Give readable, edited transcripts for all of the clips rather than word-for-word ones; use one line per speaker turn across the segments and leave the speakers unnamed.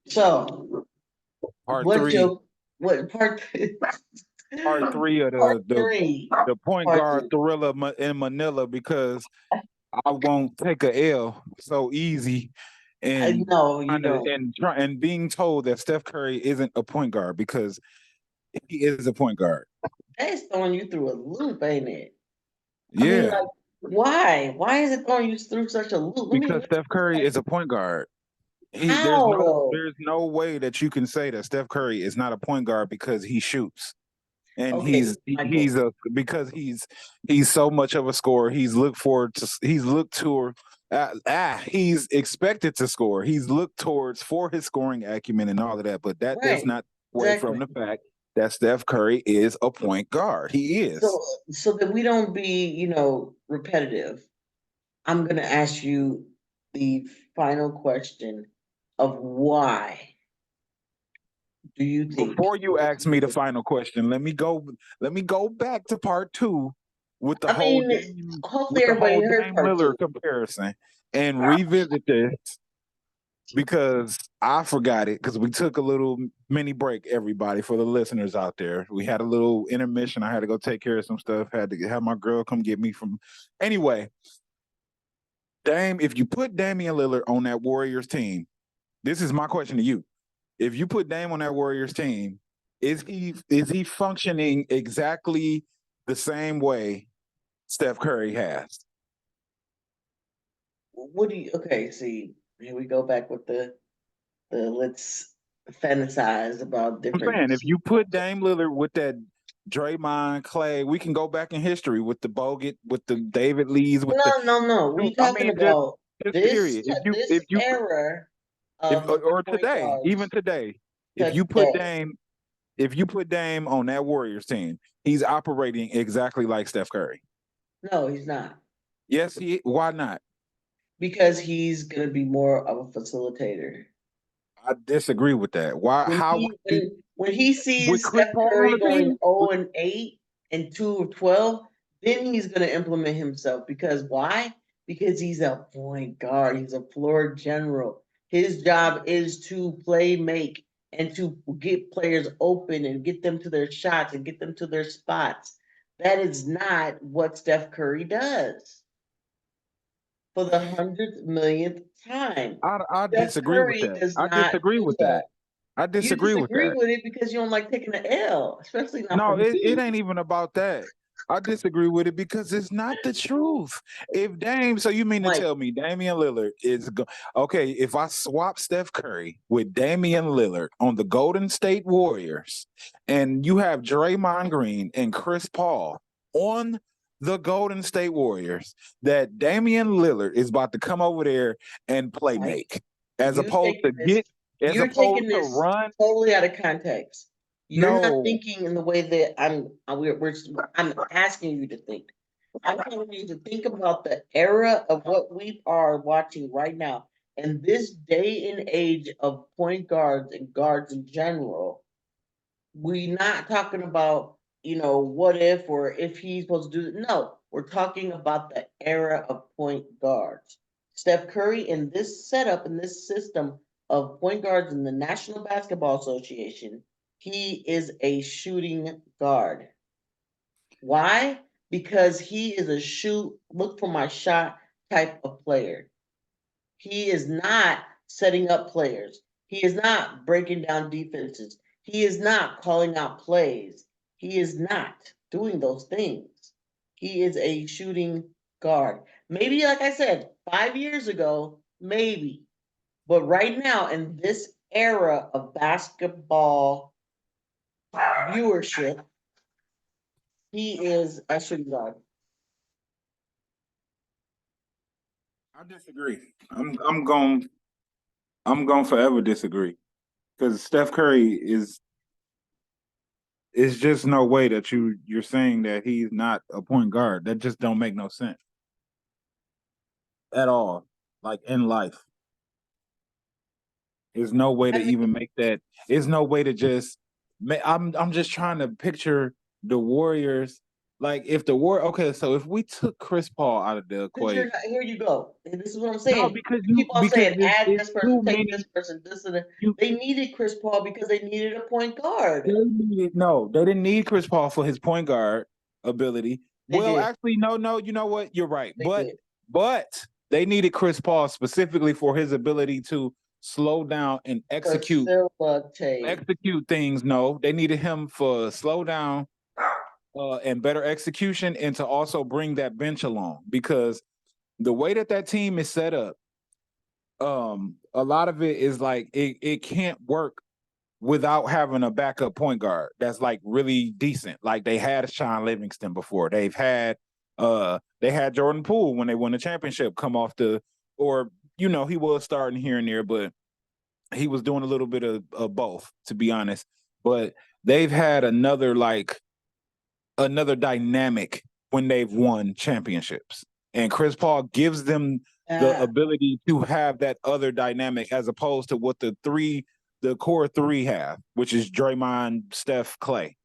So,
Part
what's
three,
your what part?
part three of
Part
the
three.
the point
Part
guard
three.
thriller in Manila because I won't take a L so easy, and
No, you don't.
and being told that Steph Curry isn't a point guard because he is a point guard.
That's throwing you through a loop, ain't it? I mean,
Yeah,
like, why? Why is it throwing you through such a loop? Let
because
me
Steph Curry
like,
is a point guard.
how though?
There's no way that you can say that Steph Curry is not a point guard because he shoots. And
Okay,
he's
Michael.
a because he's so much of a scorer. He's looked to he's expected to score. He's looked towards for his scoring acumen and all of that, but that does
Right.
not away from
Exactly.
the fact that Steph Curry is a point guard. He
So
is.
so that we don't be, repetitive, I'm gonna ask you the final question of why do you think?
Before you ask me the final question, let me go back to part two with the
I
whole
mean,
Dame
hopefully everybody heard
Dame
part two.
Lillard comparison and revisit this because I forgot it because we took a little mini break, everybody, for the listeners out there. We had a little intermission. I had to go take care of some stuff. Had to have my girl come get me from. Anyway, Dame, if you put Damian Lillard on that Warriors team, this is my question to you. If you put Dame on that Warriors team, is he functioning exactly the same way Steph Curry has?
What do you okay, see, here we go back with the let's fantasize about
I'm
different.
saying if you put Dame Lillard with that Draymond, Clay, we can go back in history with the Bogut, with the David Lees, with
No,
the.
no, no. We
I
talking
mean,
about
just
this
period.
this
If you
era
if
of
or
point
today, even
guards
today, if you put
today.
Dame, if you put Dame on that Warriors team, he's operating exactly like Steph Curry.
No, he's not.
Yes, he. Why not?
Because he's gonna be more of a facilitator.
I disagree with that. Why?
When
How would
he
he
when he
with
sees
Chris
Steph
Paul on
Curry
the
going
team?
0-8 and 2 of 12, then he's gonna implement himself. Because why? Because he's a point guard, he's a floor general. His job is to play make and to get players open and get them to their shots and get them to their spots. That is not what Steph Curry does for the 100 millionth time.
I
Steph
disagree with
Curry
that.
does
I
not
disagree
do
with
that.
that. I
You
disagree with
disagree
that.
with it because you don't like taking an L, especially not
No,
from
it
me.
ain't even about that. I disagree with it because it's not the truth. If Dame, so you mean to
Like,
tell me Damian Lillard okay? If I swap Steph Curry with Damian Lillard on the Golden State Warriors, and you have Draymond Green and Chris Paul on the Golden State Warriors, that Damian Lillard is about to come over there and play
Mike,
make, as
you
opposed
taking
to
this,
as
you're
opposed
taking
to
this
run.
totally out of context. You're not
No,
thinking in the way that I'm asking you to think. I'm telling you to think about the era of what we are watching right now. And this day and age of point guards and guards in general, we're not talking about, what if or if he's supposed to do it. No, we're talking about the era of point guards. Steph Curry in this setup, in this system of point guards in the National Basketball Association, he is a shooting guard. Why? Because he is a shoot, look for my shot type of player. He is not setting up players. He is not breaking down defenses. He is not calling out plays. He is not doing those things. He is a shooting guard. Maybe, like I said, 5 years ago, maybe. But right now, in this era of basketball viewership, he is a shooting guard.
I disagree. I'm going to forever disagree because Steph Curry is just no way that you're saying that he's not a point guard. That just don't make no sense at all. Like in life, there's no way to
I
even make that. There's no way to just. I'm just trying to picture the Warriors. Like if the war, okay, so if we took Chris Paul out of the
Because you're
equation,
not, here you go. And this is what I'm
no,
saying.
because
You keep on
because
saying, add
it's
this person,
too
take this
many.
person, this and that.
You
They needed Chris Paul because they needed a point
they
guard.
needed, no, they didn't need Chris Paul for his point guard ability.
They
Well,
did.
actually, no, you know what? You're right,
They did.
but they needed Chris Paul specifically for his ability to slow down and
Facilitate.
execute things. No, they needed him for slow down and better execution, and to also bring that bench along because the way that team is set up, a lot of it is like it can't work without having a backup point guard that's like really decent. Like they had Sean Livingston before. They had Jordan Poole when they won the championship come off the, or he was starting here and there, but he was doing a little bit of both, to be honest. But they've had another dynamic when they've won championships. And Chris Paul gives them the ability to have that other dynamic as opposed to what the core three have, which is Draymond, Steph, Clay.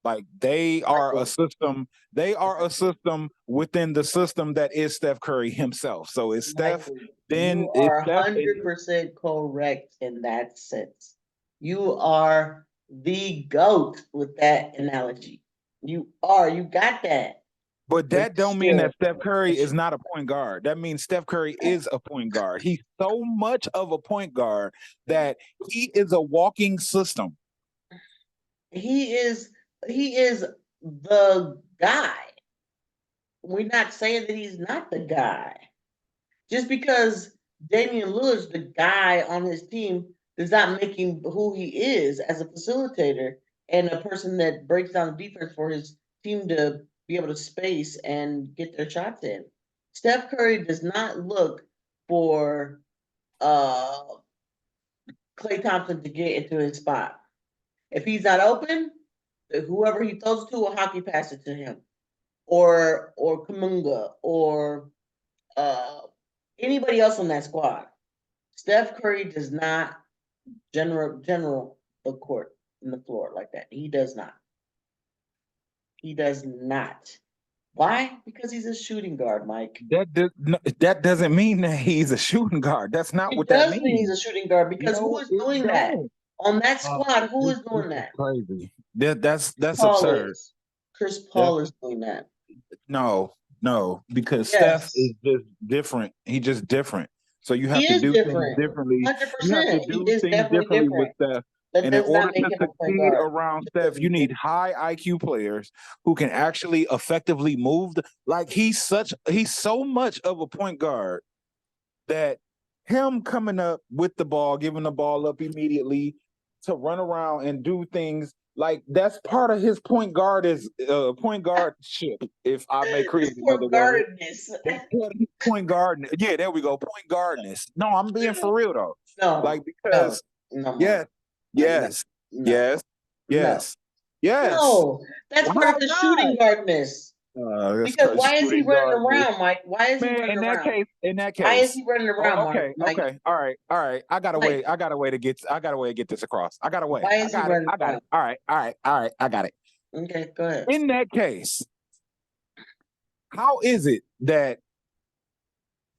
Like they are a system. They are a system within the system that is Steph Curry himself. So it's Steph,
Michael,
then
you
it's
are
Steph.
100% correct in that sense. You are the GOAT with that analogy. You got that.
But
But
that don't mean
still,
that Steph Curry is not a point guard. That means Steph Curry is a point guard. He's so much of a point guard that he is a walking system.
he is the guy. We're not saying that he's not the guy. Just because Damian Lillard's the guy on his team does not make him who he is as a facilitator and a person that breaks down the defense for his team to be able to space and get their shots in. Steph Curry does not look for uh Klay Thompson to get into his spot. If he's not open, whoever he throws it to will hockey pass it to him. Or Kumunga or uh anybody else on that squad. Steph Curry does not general the court in the floor like that. He does not. He does not. Why? Because he's a shooting guard, Mike.
That doesn't mean that he's a shooting guard. That's not
It
what that
does mean he's
means.
a shooting guard because who
No,
is
it
doing that?
don't.
On that squad, who
This
is doing
is
that?
crazy. That's
Paul
absurd.
is. Chris
That's,
Paul is doing that.
no, because Steph
Yes.
is just different. He's just different. So you
He
have to
is
do things
different.
differently. You have to
100%. He
do
is
things
definitely
differently with
different.
Steph.
That
And in
does not
order
make
to
him a point
succeed
guard.
around
Just because
Steph, you
he's
need
different.
high IQ players who can actually effectively move. Like he's so much of a point guard that him coming up with the ball, giving the ball up immediately to run around and do things like that's part of his point guard is point guardship. If I may create
His
another
poor
word,
guardedness.
that's part of his point guard. Yeah, there we go. Point guardness. No, I'm being for real though. Like
No, no,
because
no, Mark.
yes,
No,
yes,
no,
yes,
no,
yes, yes.
no. That's part
Why
of his
not?
shooting guardness.
That's
Because
called
why is he
shooting
running
guardness.
around, Mike? Why is he
Man,
running around?
in that
Why is
case.
he running
Oh,
around, Mark?
okay,
Mike,
okay. All right. I got a way.
Mike,
I got a way to get this across. I got a way.
why
I
is he
got it.
running
I got it.
around?
All right. I got it.
Okay, go ahead.
In that case, how is it that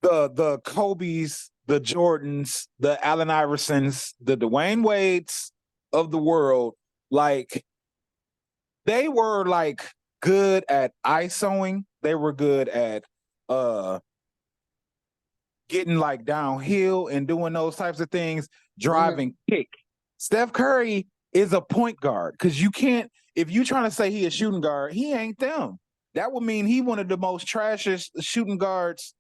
the Kobe's, the Jordans, the Allen Iversons, the Dwayne Wades of the world, like they were like good at ISOing, they were good at getting like downhill and doing those types of things, driving kick. Steph Curry is a point guard because you can't, if you trying to say he a shooting guard, he ain't them. That would mean he one of the most trashiest shooting guards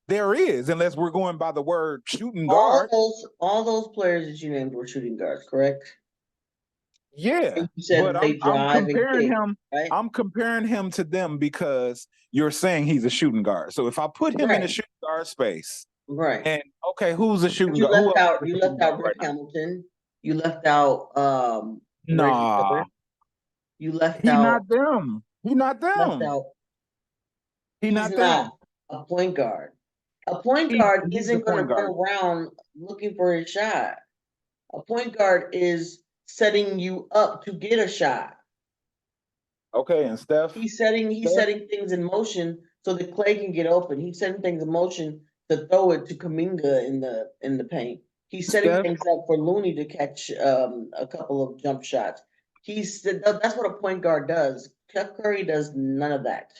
there is, unless we're going by the word shooting guard.
All those players that you named were shooting guards, correct?
Yeah,
And you said
but
that they
I'm
drive and
comparing
kick,
him.
right?
I'm comparing him to them because you're saying he's a shooting guard. So if I put him in a
Right,
shooting guard space,
right.
and okay, who's a
But
shooting guard? Who else is
you
a shooting
left
guard
out
right
Rick
now?
Hamilton. You left out Reggie
Nah,
Miller. You left
he
out
not them. He not
left
them.
out.
He
He's
not them.
not a point guard. A point guard
He's the
isn't going to
point
run
guard.
around looking for a shot. A point guard is setting you up to get a shot.
Okay, and Steph.
He's setting things in motion so that Clay can get open. He's setting things in motion to throw it to Kaminga in the paint. He's setting
Steph,
things up for Looney to catch a couple of jump shots. That's what a point guard does. Steph Curry does none of that.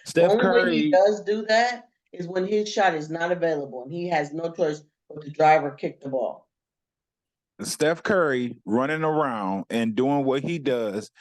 Steph
Only when he
Curry,
does do that is when his shot is not available and he has no choice but to drive or kick the ball.
Steph Curry running around and doing what he does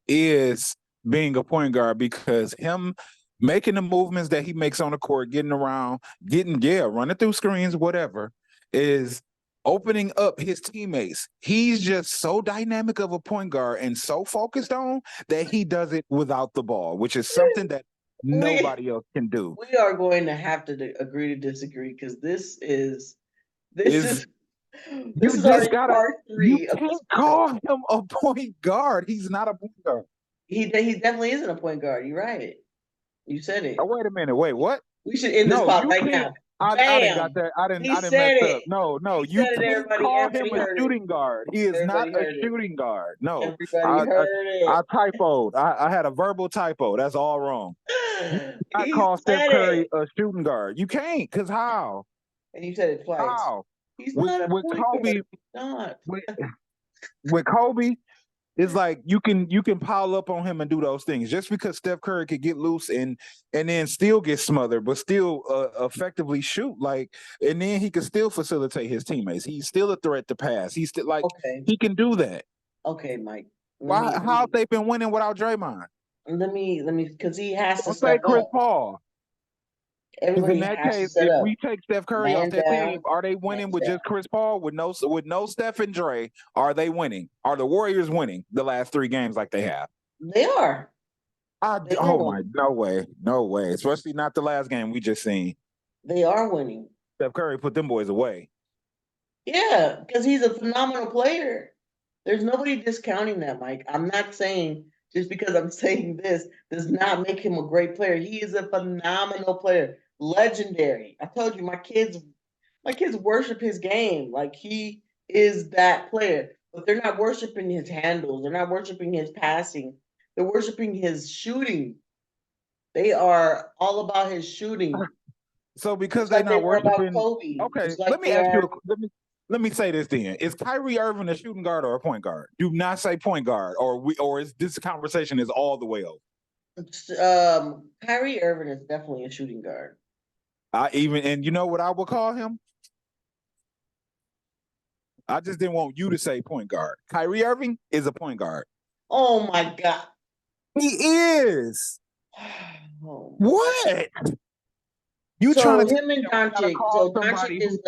is being a point guard, because him making the movements that he makes on the court, getting around, running through screens, whatever, is opening up his teammates. He's just so dynamic of a point guard and so focused on that he does it without the ball, which is something that nobody else can do.
We are going to have to agree to disagree because this is
You just
already
gotta.
part
You
3 of
can't
this.
call him a point guard. He's not a point guard.
He definitely isn't a point guard. You're right. You said it.
Oh, wait a minute. Wait, what?
We should end this
No,
pod
you
right
can't.
now.
I didn't got
Bam!
that. I
He
didn't mess
said
up.
it.
No,
He
you
said it,
can't
everybody.
call him
Everybody
a
heard it.
shooting guard. He is not
Everybody
a
heard it.
shooting guard. No,
Everybody heard
I
it.
typoed. I had a verbal typo. That's all wrong. You cannot
He
call Steph
said
Curry
it.
a shooting guard. You can't, because how?
And you said it twice.
How?
He's
With
not a point
Kobe,
guard. He's not.
with Kobe, it's like you can pile up on him and do those things. Just because Steph Curry could get loose and then still get smothered, but still effectively shoot, like, and then he can still facilitate his teammates. He's still a threat to pass. He's still like,
Okay.
he can do that.
Okay, Mike.
Why? How have they been winning without Draymond?
Let me, because he has to
Don't say
step
Chris
up.
Paul. Because
Everybody
in that
has to
case,
set
if
up.
we take Steph Curry off
Man
that
down,
team, are they winning
man
with just
down.
Chris Paul with no Steph and Dre? Are they winning? Are the Warriors winning the last 3 games like they have?
They are.
No way. Especially not the last game we just seen.
They are winning.
Steph Curry put them boys away.
Yeah, because he's a phenomenal player. There's nobody discounting that, Mike. I'm not saying just because I'm saying this does not make him a great player. He is a phenomenal player, legendary. I told you, my kids worship his game. Like, he is that player, but they're not worshiping his handles. They're not worshiping his passing. They're worshiping his shooting. They are all about his shooting.
So because
Just like
they're
they
not
were about
worshiping,
Kobe.
okay,
Just like
let me ask you. Let me say this then: is Kyrie Irving a shooting guard or a point guard? Do not say point guard, or is this conversation is all the way over?
Kyrie Irving is definitely a shooting guard.
And you know what I would call him? I just didn't want you to say point guard. Kyrie Irving is a point guard.
Oh my God.
He is.
Oh.
What? You
so
trying to
him and Doncic. So Doncic is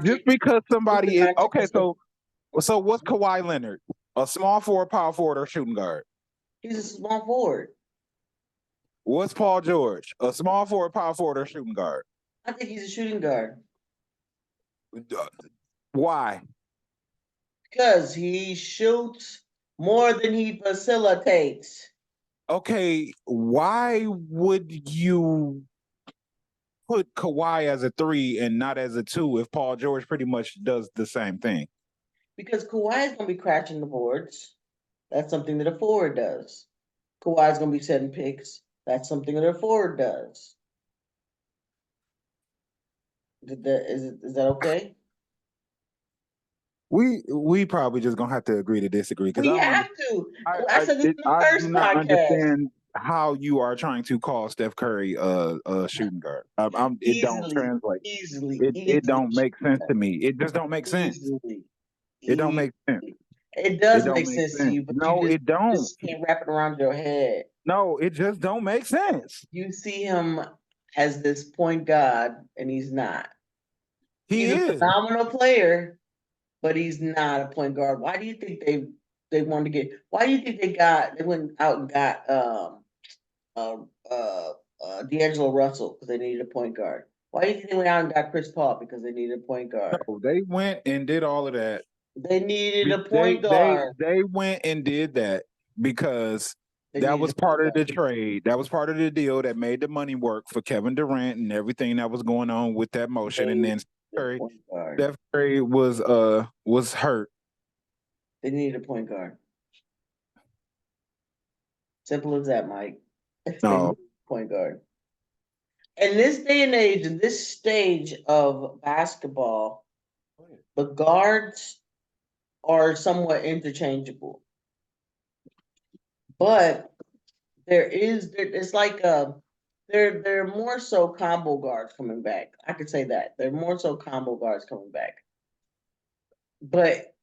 just because somebody is okay. So what's Kawhi Leonard? A small forward, power forward, or shooting guard?
He's a small forward.
What's Paul George? A small forward, power forward, or shooting guard?
I think he's a shooting guard.
Why?
Because he shoots more than he facilitates.
Okay, why would you put Kawhi as a 3 and not as a 2 if Paul George pretty much does the same thing?
Because Kawhi is going to be crashing the boards. That's something that a forward does. Kawhi is going to be setting picks. That's something that a forward does. Is that okay?
We probably just gonna have to agree to disagree, because
We have to. I said this in the first
do not
podcast.
understand how you are trying to call Steph Curry a shooting guard. It don't translate. It don't make sense to me. It just don't make sense. It don't make sense.
It does make sense to you, but
no, it don't.
Just can't wrap it around your head.
No, it just don't make sense.
You see him as this point guard, and he's not. He's a phenomenal player, but he's not a point guard. Why do you think they wanted to get? Why do you think they went out and got D'Angelo Russell because they needed a point guard? Why do you think they went out and got Chris Paul because they needed a point guard?
No, they went and did all of that.
They needed a point guard.
They went and did that because that was part of the trade. That was part of the deal that made the money work for Kevin Durant and everything that was going on with that motion. And then Steph Curry was hurt.
They needed a point guard. Simple as that, Mike.
No.
Point guard. In this day and age, in this stage of basketball, the guards are somewhat interchangeable. But it's like they're more so combo guards coming back. I could say that. They're more so combo guards coming back. But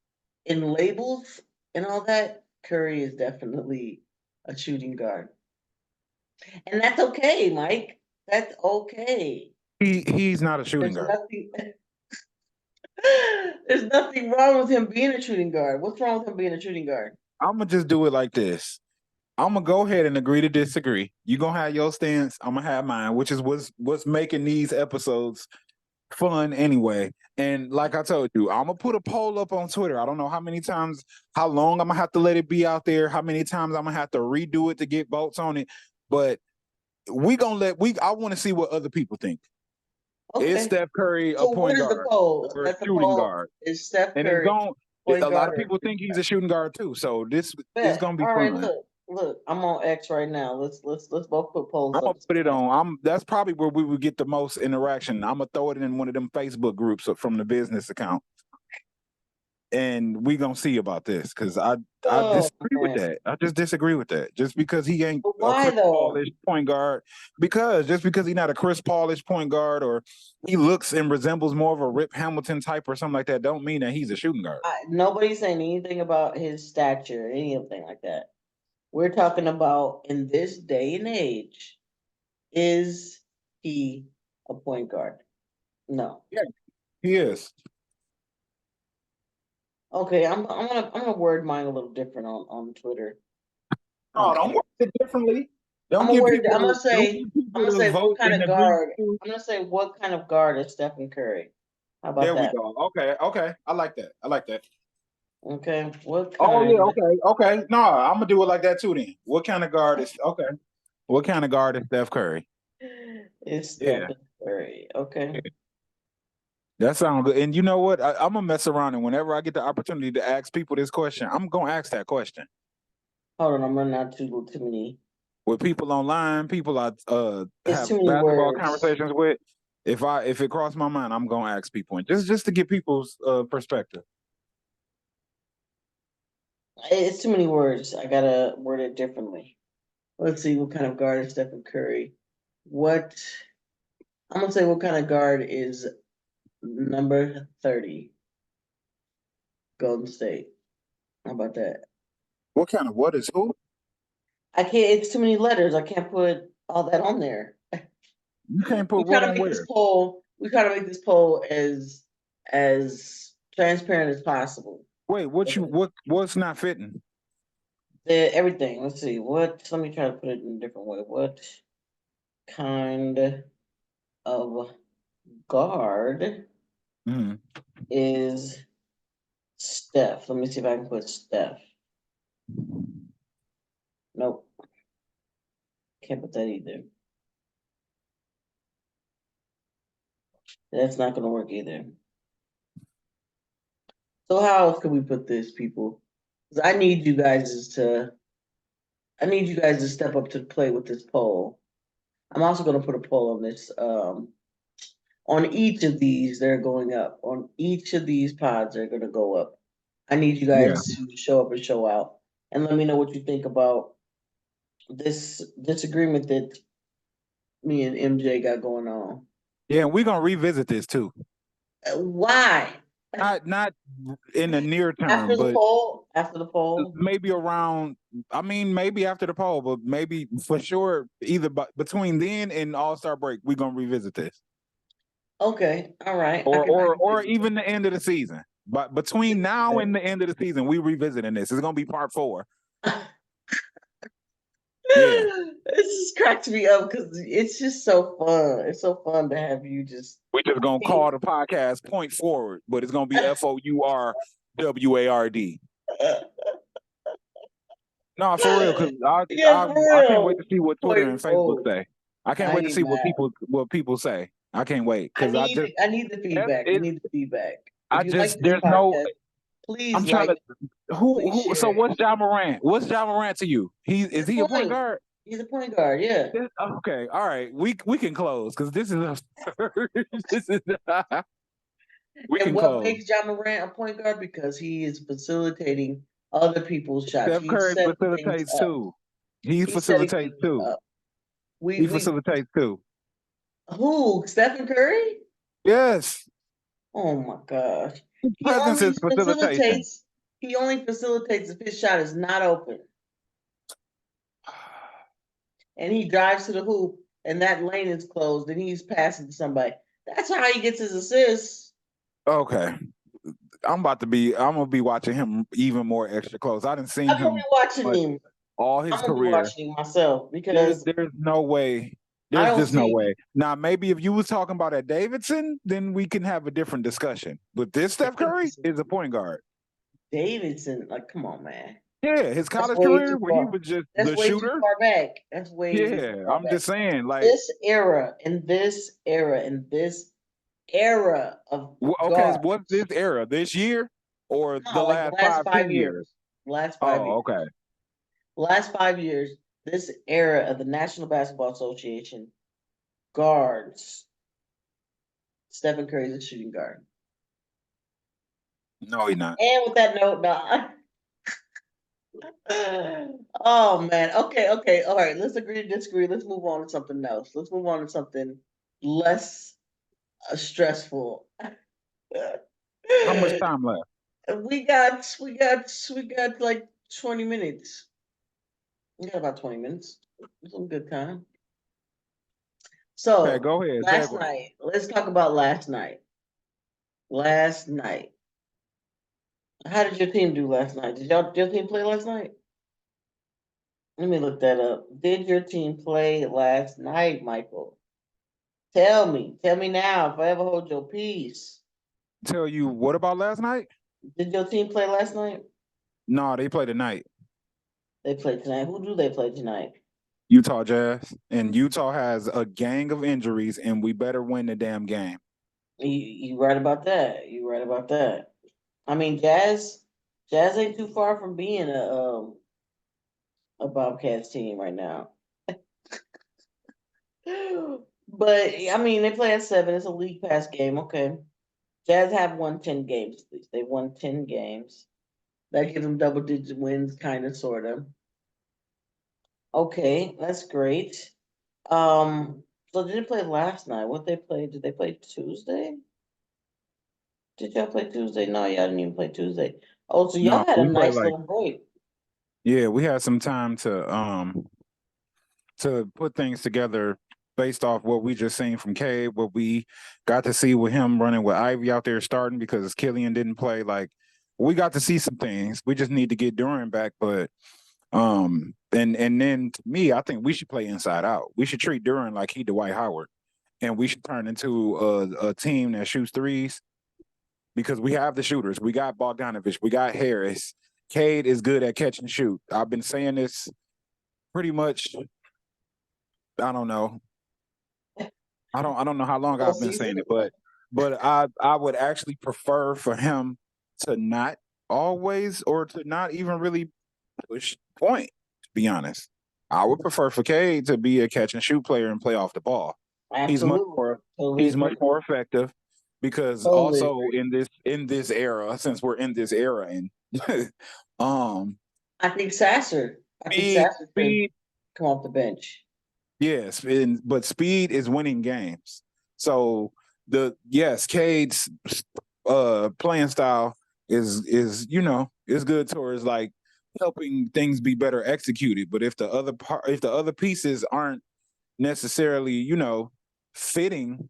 in labels and all that, Curry is definitely a shooting guard. And that's okay, Mike. That's okay.
He's not a shooting
There's
guard.
there's nothing wrong with him being a shooting guard. What's wrong with him being a shooting guard?
I'm gonna just do it like this. I'm gonna go ahead and agree to disagree. You gonna have your stance. I'm gonna have mine, which is what's making these episodes fun anyway. And like I told you, I'm gonna put a poll up on Twitter. I don't know how many times, how long I'm gonna have to let it be out there, how many times I'm gonna have to redo it to get votes on it. But I want to see what other people think.
Okay.
Is Steph Curry a point guard or a shooting guard?
Is Steph
And
Curry
a lot of people think he's a shooting guard too. So this is gonna be
all
fun.
right, look, I'm on X right now. Let's both put polls
I'm gonna
up.
put it on. That's probably where we would get the most interaction. I'm gonna throw it in one of them Facebook groups from the business account, and we gonna see about this because I disagree with that. I just disagree with that. Just because he ain't a Chris Paulish point guard, just because he's not a Chris Paulish point guard, or he looks and resembles more of a Rip Hamilton type or something like that, don't mean that he's a shooting guard.
Nobody's saying anything about his stature, anything like that. We're talking about in this day and age, is he a point guard? No.
Yeah, he is.
Okay, I'm gonna word mine a little different on Twitter.
Oh, don't word it differently.
I'm gonna say what kind of guard. I'm gonna say what kind of guard is Stephen Curry. How about that?
There we go. Okay. I like that.
Okay. What kind?
Oh yeah. Okay. No, I'm gonna do it like that too. Then, what kind of guard is okay? What kind of guard is Steph Curry?
It's Stephen Curry. Okay.
Yeah. That sounds good. And you know what? I'm gonna mess around, and whenever I get the opportunity to ask people this question, I'm gonna ask that question.
Hold on, I'm running out too many.
With people online, people I have
basketball
conversations with. If it crossed my mind, I'm gonna ask people, and just to get people's perspective.
It's too many words. I gotta word it differently. Let's see what kind of guard is Stephen Curry. I'm gonna say what kind of guard is number 30, Golden State. How about that?
What kind of what is who?
I can't. It's too many letters. I can't put all that on there.
You can't put what on where?
We try to make this poll as transparent as possible.
Wait, what's not fitting?
Everything. Let's see. Let me try to put it in a different way. What kind of guard is Steph? Let me see if I can put Steph. Nope. Can't put that either. That's not gonna work either. So how else can we put this, people? Because I need you guys to step up to the plate with this poll. I'm also gonna put a poll on this. On each of these, they're going up. On each of these pods, they're gonna go up. I need you guys to show up and show out, and let me know what you think about this disagreement that me and MJ got going on.
Yeah, and we're gonna revisit this too.
Why?
Not in the near term,
after the poll,
maybe around. I mean, maybe after the poll, but maybe for sure, either between then and All-Star break, we're gonna revisit this.
Okay, all right,
or even the end of the season. But between now and the end of the season, we revisiting this. It's gonna be part 4.
Yeah, this just cracks me up because it's just so fun. It's so fun to have you just.
We're just gonna call the podcast Point Forward, but it's gonna be FOURWARD. No, for real, because I can't wait to see what Twitter and Facebook say. I can't wait to see what people say. I can't wait because
I need the feedback. I need the feedback.
There's no.
Please
Who? So what's Ja Morant? What's Ja Morant to you? Is he a point guard?
He's a point guard, yeah.
Okay, all right. We can close because this is this is we
And
can
what
close.
makes John Morant a point guard? Because he is facilitating other people's shots.
Steph
He's
Curry
setting things
facilitates
up.
too. He
He's setting
facilitates
things
too.
up. We
He
we
facilitates too.
who? Stephen Curry?
Yes.
Oh my gosh.
His
He
presence
only
is facilitation.
facilitates. He only facilitates if his shot is not open, and he drives to the hoop, and that lane is closed, and he's passing to somebody. That's how he gets his assists.
Okay. I'm gonna be watching him even more extra close. I didn't seen
I'm gonna be
him
watching
much
him.
all his
I'm gonna be
career.
watching him myself because
There's no way.
I
There's
don't
just no
see
way. Now, maybe if you was talking about at Davidson, then we can have a different discussion. But this Steph Curry is a point guard.
Davidson. Like, come on, man.
Yeah, his
That's
college
way too
career where he
far.
was just
That's
the
way too
shooter.
far back. That's way too
Yeah,
far
I'm
back.
just saying, like,
This era, in this era, in this era of
okay,
guards.
what's this era? This year or the
No, like the
last
last
10
5
years?
years. Last 5 years.
Oh, okay.
Last 5 years, this era of the National Basketball Association guards. Stephen Curry's a shooting guard.
No, he not.
And with that note, no. Oh man. Okay. All right. Let's agree to disagree. Let's move on to something else. Let's move on to something less stressful.
How much time left?
We got like 20 minutes. We got about 20 minutes. Some good time.
Okay,
So
go ahead.
last
Segue.
night, let's talk about last night. Last night. How did your team do last night? Did your team play last night? Let me look that up. Did your team play last night, Michael? Tell me. Tell me now if I ever hold your peace.
Tell you what about last night?
Did your team play last night?
No, they play tonight.
They played tonight. Who do they play tonight?
Utah Jazz. And Utah has a gang of injuries, and we better win the damn game.
You right about that. You right about that. I mean, Jazz ain't too far from being a Bobcats team right now. But I mean, they play at 7. It's a league pass game. Okay. Jazz have won 10 games at least. They won 10 games. That gives them double digit wins, kind of, sort of. Okay, that's great. So did they play last night? What they played? Did they play Tuesday? Did y'all play Tuesday? No, y'all didn't even play Tuesday. Oh, so
No,
y'all had a
we play
nice
like
little break.
yeah, we had some time to put things together based off what we just seen from Cade, what we got to see with him running with Ivy out there starting because Killian didn't play. Like we got to see some things. We just need to get Durant back, but and then to me, I think we should play inside out. We should treat Durant like he Dwight Howard, and we should turn into a team that shoots threes because we have the shooters. We got Bogdanovich, we got Harris. Cade is good at catch and shoot. I've been saying this pretty much. I don't know. I don't know how long
Full
I've been saying
season.
it, but I would actually prefer for him to not always or to not even really push point, to be honest. I would prefer for Cade to be a catch and shoot player and play off the ball. He's much
Absolutely.
more
Totally
he's much
agree.
more effective because
Totally
also
agree.
in this era, since we're in this era and um
I think Sasser. I think
speed
Sasser could
speed
come off the bench.
yes, but speed is winning games. So Cade's playing style is is good towards like helping things be better executed. But if the other pieces aren't necessarily fitting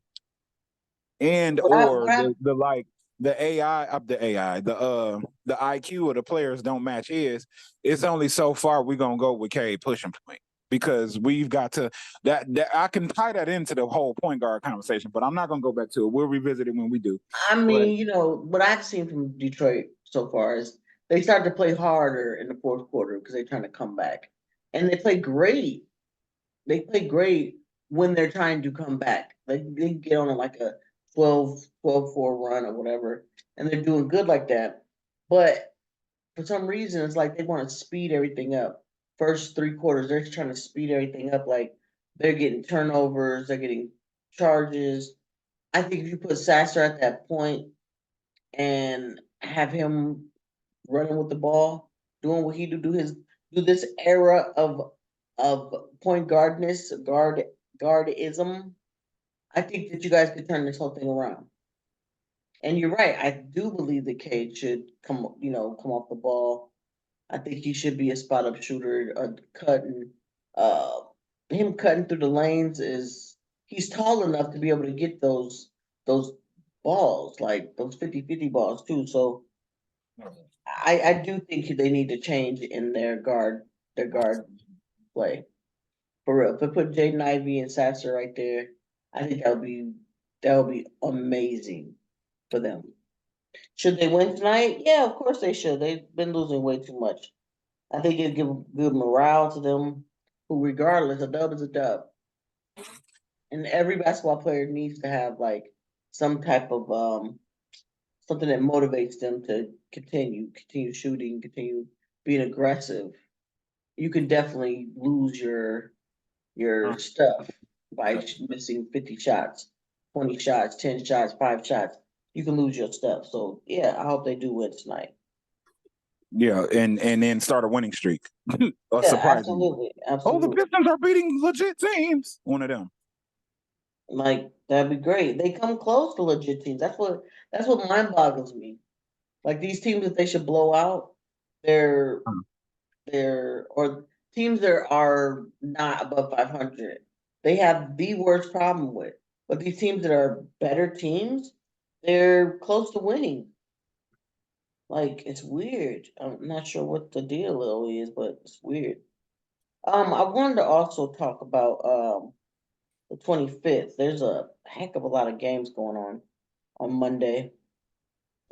and
What I,
or
what I,
the like the AI of the AI the IQ of the players don't match his, it's only so far we're gonna go with Cade pushing point because we've got to that I can tie that into the whole point guard conversation, but I'm not gonna go back to it. We'll revisit it when we do.
I
But
mean, what I've seen from Detroit so far is they start to play harder in the fourth quarter because they're trying to come back. And they play great. They play great when they're trying to come back. Like they get on like a 12-4 run or whatever, and they're doing good like that. But for some reason, it's like they want to speed everything up. First 3 quarters, they're trying to speed everything up. Like they're getting turnovers, they're getting charges. I think if you put Sasser at that point and have him running with the ball, doing what he do this era of point guardness, guardism. I think that you guys could turn this whole thing around. And you're right. I do believe that Cade should come off the ball. I think he should be a spot up shooter, cutting. Uh, him cutting through the lanes is he's tall enough to be able to get those balls, like those 50-50 balls too. So I do think they need to change in their guard play. For real. If they put Jaden Ivey and Sasser right there, I think that would be amazing for them. Should they win tonight? Yeah, of course they should. They've been losing way too much. I think it'd give good morale to them, who regardless, a dub is a dub. And every basketball player needs to have like some type of something that motivates them to continue shooting, continue being aggressive. You can definitely lose your stuff by missing 50 shots, 20 shots, 10 shots, 5 shots. You can lose your stuff. So yeah, I hope they do win tonight.
Yeah, and then start a winning streak.
Yeah,
Surprisingly. Oh, the
absolutely.
Pistons are beating legit teams. One of them.
Like that'd be great. They come close to legit teams. That's what mind boggles me. Like these teams that they should blow out, they're or teams that are not above 500. They have the worst problem with. But these teams that are better teams, they're close to winning. Like it's weird. I'm not sure what the deal is, but it's weird. I wanted to also talk about the 25th. There's a heck of a lot of games going on Monday.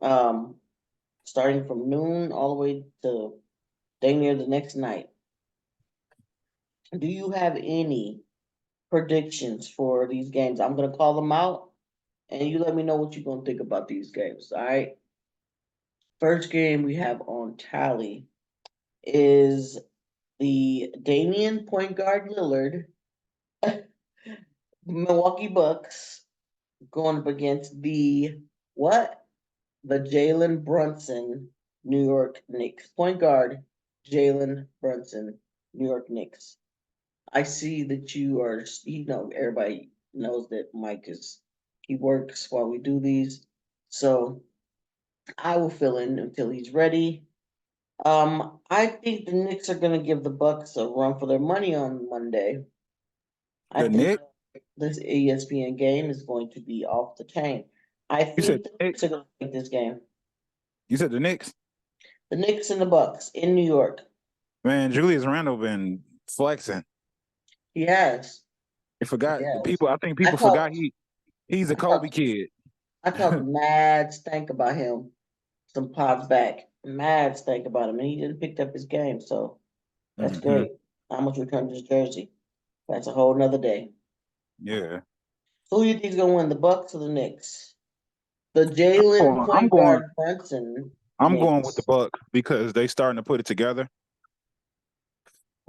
Um, Starting from noon all the way to dang near the next night. Do you have any predictions for these games? I'm gonna call them out, and you let me know what you're gonna think about these games. All right. First game we have on tally is the Damian point guard Lillard Milwaukee Bucks going up against the what? The Jalen Brunson New York Knicks. Point guard Jalen Brunson, New York Knicks. I see that everybody knows that he works while we do these. So I will fill in until he's ready. I think the Knicks are going to give the Bucks a run for their money on Monday. I
The
think
Knicks?
this ESPN game is going to be off the chain. I
You said
think the
the
Knicks
Knicks?
are going to take this game.
You said the Knicks?
The Knicks and the Bucks in New York.
Man, Julius Randle been flexing.
He has.
They
He
forgot
has.
I think
I
people forgot
talked.
he's a
I
Kobe
talked.
kid.
I talked mad stank about him. Some pods back. Mad stank about him, and he didn't pick up his game. So that's
Hmm.
great. How much return his jersey? That's a whole nother day.
Yeah.
So who do you think is gonna win, the Bucks or the Knicks? The
I'm
Jalen
going I'm
point
going
guard Brunson
I'm going with the
Knicks.
Bucks because they starting to put it together.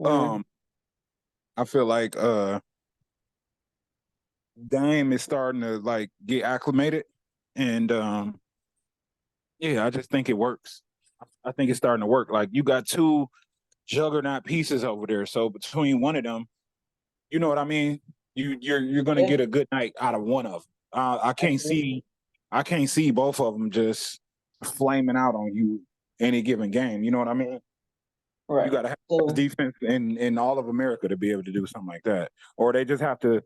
Mm,
Um, I feel like Dame is starting to like get acclimated, and yeah, I just think it works. I think it's starting to work. Like you got two juggernaut pieces over there, so between one of them, you know what I mean. You're gonna
yeah,
get a good night out of one of them.
absolutely.
I can't see both of them just flaming out on you any given game. You know what I mean? You
Right.
got to have the best
So
defense in all of America to be able to do something like that, or they just have to,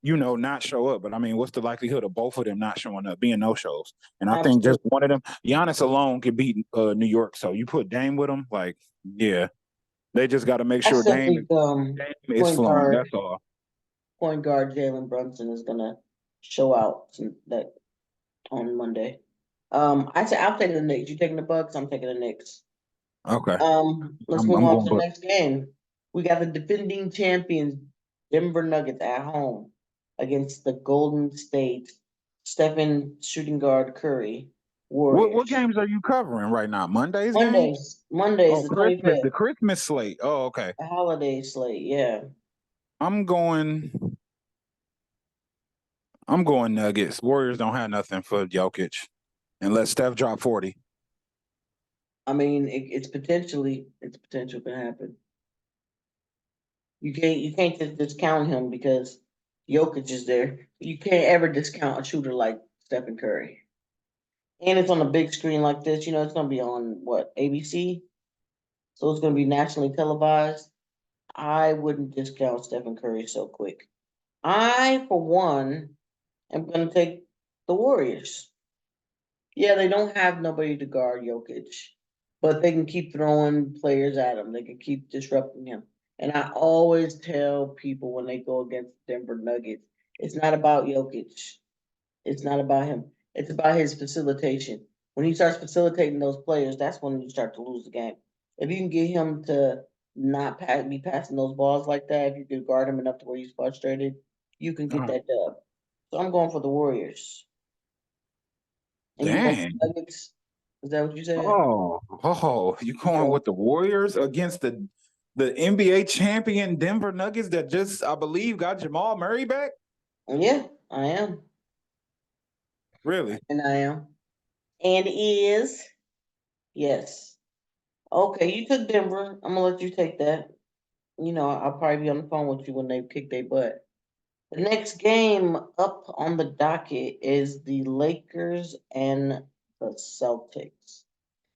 not show up. But I mean, what's the likelihood of both of them not showing up, being no shows? And I think just
absolutely.
one of them, Giannis alone, can beat New York. So you put Dame with them, like, yeah, they just got to make
I
sure
still
Dame
think
Dame is
point
flowing.
guard
That's all.
point guard Jalen Brunson is gonna show out that on Monday. I'm taking the Knicks. You taking the Bucks? I'm taking the Knicks.
Okay,
Let's move
I'm
on
going,
to the
but
next game. We got the defending champions, Denver Nuggets at home against the Golden State Stephen shooting guard Curry Warriors.
What games are you covering right now? Monday's game?
Mondays,
Oh,
the
Christmas,
25th.
the Christmas slate. Oh, okay.
The holiday slate, yeah.
I'm going Nuggets. Warriors don't have nothing for Jokic unless Steph drop 40.
I mean, it's potential to happen. You can't just discount him because Jokic is there. You can't ever discount a shooter like Stephen Curry. And it's on a big screen like this. It's gonna be on what, ABC? So it's gonna be nationally televised. I wouldn't discount Stephen Curry so quick. I, for one, am gonna take the Warriors. Yeah, they don't have nobody to guard Jokic, but they can keep throwing players at him. They can keep disrupting him. And I always tell people when they go against Denver Nuggets, it's not about Jokic. It's not about him. It's about his facilitation. When he starts facilitating those players, that's when you start to lose the game. If you can get him to not be passing those balls like that, if you can guard him enough to where he's frustrated, you can get that dub. So I'm going for the Warriors. And you going for
Dang.
the Nuggets? Is that what you said?
You going with the Warriors against the NBA champion Denver Nuggets that just, I believe, got Jamal Murray back?
Yeah, I am.
Really?
And I am. And is. Yes. Okay, you took Denver. I'm gonna let you take that. I'll probably be on the phone with you when they kick their butt. The next game up on the docket is the Lakers and the Celtics.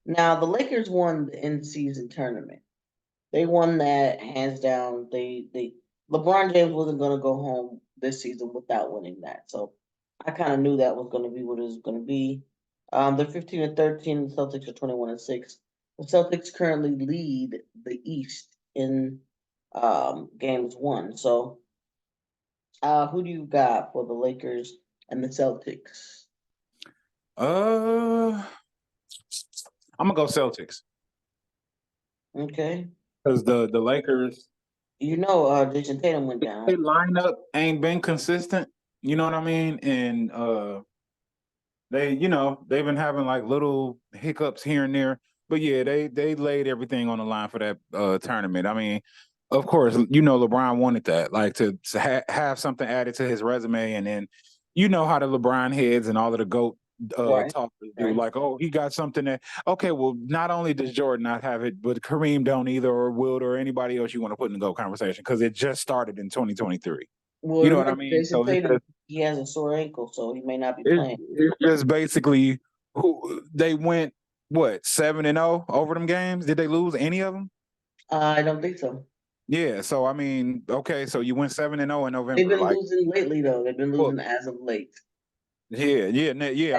Now, the Lakers won the in-season tournament. They won that hands down. They LeBron James wasn't gonna go home this season without winning that. So I kind of knew that was gonna be what it was gonna be. They're 15-13. The Celtics are 21-6. The Celtics currently lead the East in games won. So who do you got for the Lakers and the Celtics?
I'm gonna go Celtics
Okay.
because the Lakers,
Jason Tatum went down.
their lineup ain't been consistent. You know what I mean? And they've been having like little hiccups here and there. But yeah, they laid everything on the line for that tournament. I mean, of course, LeBron wanted that, like to have something added to his resume, and then how the LeBron heads and all of the GOAT
Right.
talkers do,
Right.
like, oh, he got something that, okay, well, not only does Jordan not have it, but Kareem don't either, or Wilt, or anybody else you want to put in the GOAT conversation, because it just started in 2023.
Well,
You know what I
remember
mean?
Jason
So
Tatum, he has a sore ankle, so he may not be
it's,
playing.
it's just basically who they went, what, 7-0 over them games? Did they lose any of them?
I don't think so.
Yeah. So I mean, okay, so you went 7-0 in
They've
November.
been
Like,
losing lately, though. They've been
well,
losing as of late.
yeah, I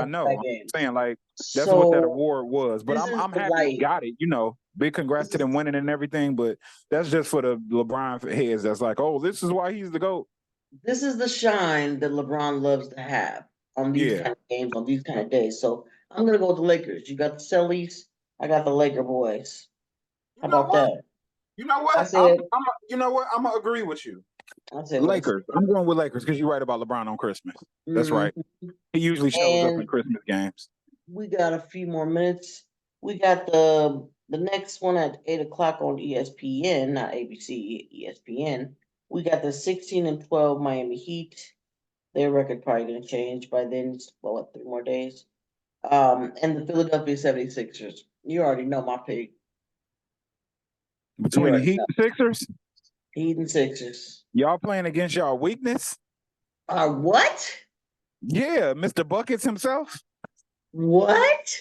know.
Back-to-back
I'm
games.
saying, like, that's what that
So
award was. But
this is
I'm
the
happy he
light.
got it. Big congrats
This
to
is
them winning and everything. But that's just for the LeBron heads. That's like, oh, this is why he's the GOAT.
this is the shine that LeBron loves to have on these
Yeah.
kind of games, on these kind of days. So I'm gonna go with the Lakers. You got the Celtics. I got the Laker boys.
You
How
know
about
what?
that?
You know
I
what?
said.
You know what? I'm gonna agree with you.
I said what I said.
Lakers. I'm going with Lakers because you're right about LeBron on Christmas. That's right.
Mhm.
He usually shows up in
And
Christmas games.
we got a few more minutes. We got the next one at 8 o'clock on ESPN, not ABC, ESPN. We got the 16-12 Miami Heat. Their record probably gonna change by then. It's, well, what, 3 more days? And the Philadelphia 76ers. You already know my pick. You
Between the
already
Heat
know.
and Sixers,
Heat and Sixers.
y'all playing against y'all weakness?
What?
Yeah, Mr. Buckets himself.
What?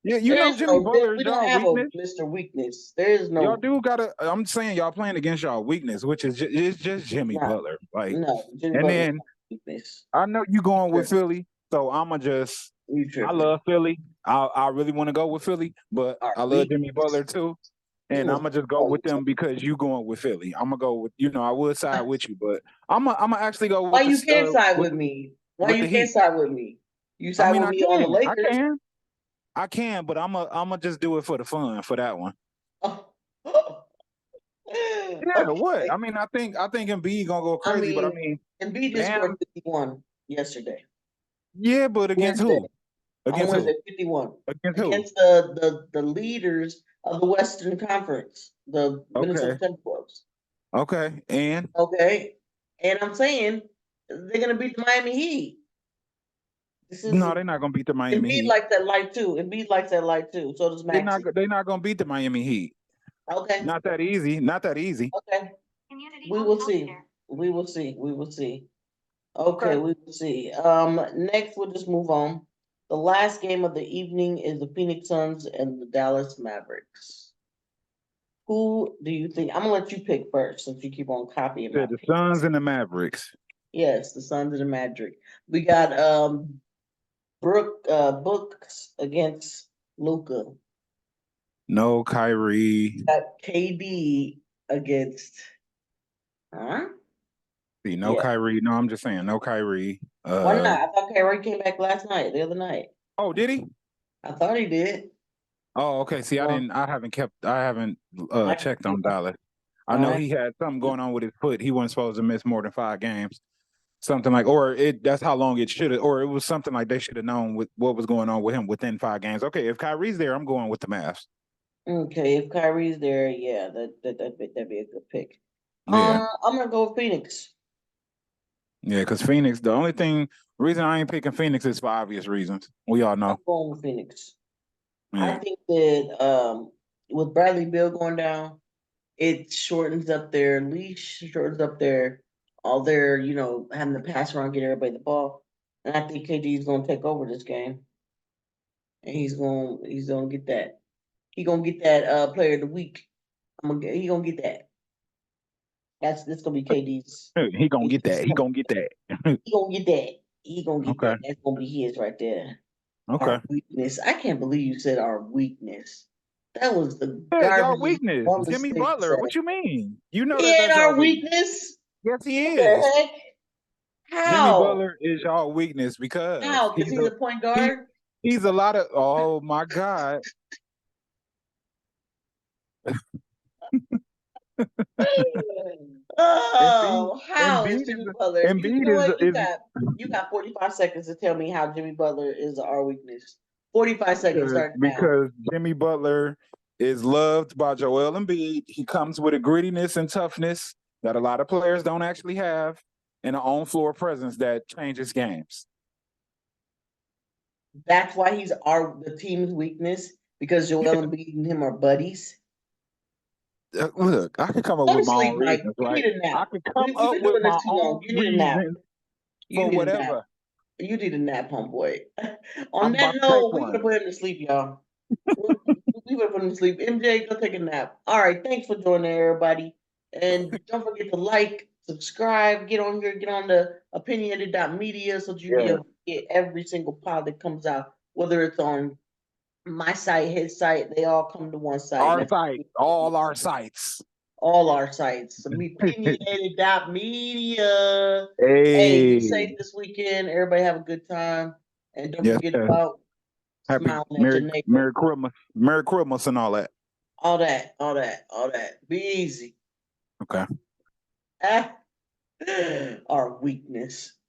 Yeah,
There is
Jimmy
no.
Butler is
We don't
y'all
have a
weakness.
Mr. Weakness. There is
Y'all
no.
do gotta. I'm saying y'all playing against y'all weakness, which is it's just Jimmy
Not.
Butler. Like,
No. Jimmy
and
Butler's
then
not weakness.
I know you going with
Tripping.
Philly, so I'ma just.
You
I
tripping.
love Philly. I really want to go with Philly, but
Our
I love Jimmy
weakness.
Butler too.
He
And
was
I'm gonna just go with
balling.
them because you going with Philly. I'm gonna go with I would side with you, but I'm gonna actually go
Why
with
you can't side
with
with me? Why
with the
you can't
Heat.
side with me? You
I
side
mean,
with me on the
I
Lakers.
can, but I'm gonna just do it for the fun for that one. Yeah, what?
Okay.
I mean, I think Embiid gonna go
I
crazy, but I
mean,
mean,
Embiid just scored
Bam,
51 yesterday.
yeah, but against
Wednesday.
who?
On
Against
Wednesday,
who?
51.
Against who?
Against the leaders of the Western Conference, the Minnesota
Okay.
Timberwolves.
Okay. And
Okay. And I'm saying they're gonna beat the Miami Heat. This is
no, they're not gonna beat the Miami
Embiid
Heat.
likes that light too. Embiid likes that light too. So does Maxey.
They're not gonna beat the Miami Heat.
Okay.
Not that easy. Not that easy.
Okay. We will see. We will see. We will see. Okay, we will see. Next we'll just move on. The last game of the evening is the Phoenix Suns and the Dallas Mavericks. Who do you think? I'm gonna let you pick first since you keep on copying my
The
pick.
Suns and the Mavericks.
Yes, the Suns and the Magic. We got Books against Luca.
No Kyrie.
Got KD against
See, no
Yeah.
Kyrie. No, I'm just saying, no Kyrie.
Why not? I thought Kyrie came back the other night.
Oh, did he?
I thought he did.
Oh, okay. See,
Well,
I haven't checked on Dallas. I
All
know
right.
he had something going on with his foot. He wasn't supposed to miss more than 5 games. Something like, that's how long it should have, or it was something like they should have known with what was going on with him within 5 games. Okay, if Kyrie's there, I'm going with the Mavs.
Okay, if Kyrie's there, yeah, that'd be a good pick.
Yeah.
I'm gonna go with Phoenix.
Yeah, because Phoenix, reason I ain't picking Phoenix is for obvious reasons. We all
I'm
know.
going with Phoenix. I
Yeah.
think that with Bradley Beal going down, it shortens up their leash, shortens up all their, having to pass around, get everybody the ball. And I think KD is gonna take over this game. And he's gonna get that. He gonna get that player of the week. He gonna get that. That's gonna be KD's.
He gonna get that. He gonna get that.
He gonna get that. He gonna get
Okay.
that. That's gonna be his right there.
Okay.
Our weakness. I can't believe you said our weakness. That was the
Yeah, y'all
garbage
weakness.
one
Jimmy
mistake to
Butler.
say.
What you mean? You know
He
that
ain't
that's y'all
our
weakness.
weakness.
Yes, he
What
is.
the heck?
Jimmy
How?
Butler is y'all weakness because
How? Because he's a point guard?
he's a lot of, oh my God.
Oh, how is
Embiid
Jimmy Butler? You know what?
is
You got 45 seconds to tell me how Jimmy Butler is our weakness. 45 seconds starting now.
because Jimmy Butler is loved by Joel Embiid. He comes with a grittiness and toughness that a lot of players don't actually have, and an on-floor presence that changes games.
That's why he's the team's weakness, because Joel Embiid and him are buddies.
Look, I could come up
Go to
with my own
sleep, Mike.
reasons,
You
right?
need a
I
nap.
could come
You've
up
been
with
doing this
my
too long.
own
You need a nap.
reasons
You
for
need a nap.
whatever.
You need a nap, homeboy. On
I'm about
that
to take
note, we're gonna
one.
put him to sleep, y'all. We're gonna put him to sleep. MJ, go take a nap. All right, thanks for joining, everybody. And don't forget to like, subscribe, get on here, get on the opinionated.media so that you be able to get every single pod that comes out, whether it's on my site, his site, they all come to one site.
Our site, all our sites.
All our sites. Opinionated.media. Hey, be safe
Hey.
this weekend. Everybody have a good time. And don't
Yes,
forget
yes.
about
Happy
smiling at your neighbor.
Merry Christmas and all that.
All that. Be easy.
Okay.
Our weakness.